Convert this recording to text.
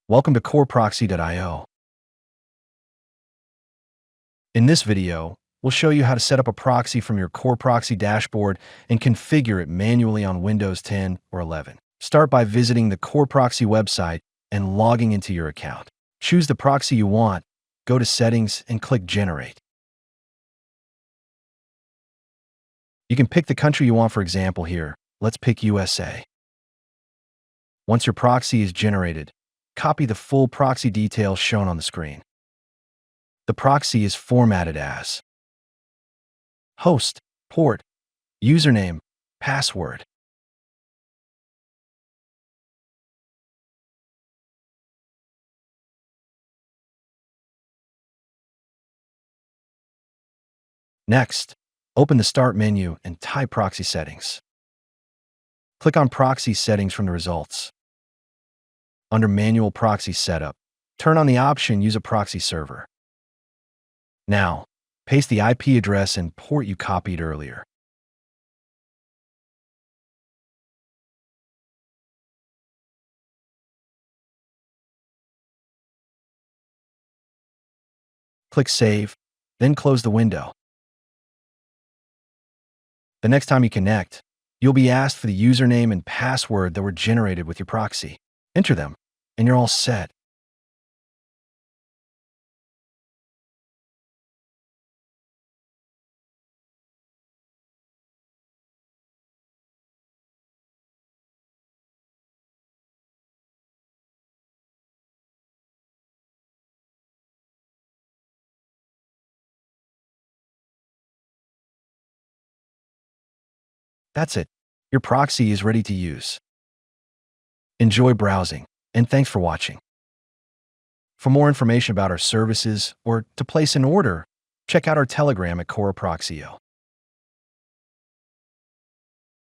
Welcome to proxy.io. In this video, we'll show you how to set up a proxy from your Core Proxy dashboard and configure it manually on Windows 10 or 11. Start by visiting the Core Proxy website and logging into your account. Choose the proxy you want, go to Settings, and click Generate. You can pick the country you want. For example here, let's pick USA. Once your proxy is generated, copy the full proxy details shown on the screen. The proxy is formatted as host, port, username, password. Next, open the Start menu and type Proxy Settings. Click on Proxy Settings from the results. Under Manual Proxy Setup, turn on the option Use a Proxy Server. Now, paste the IP address and port you copied earlier. Click Save, then close the window. The next time you connect, you'll be asked for the username and password that were generated with your proxy. Enter them, and you're all set. That's it. Your proxy is ready to use. Enjoy browsing, and thanks for watching. For more information about our services or to place an order, check out our Telegram at Core Proxy.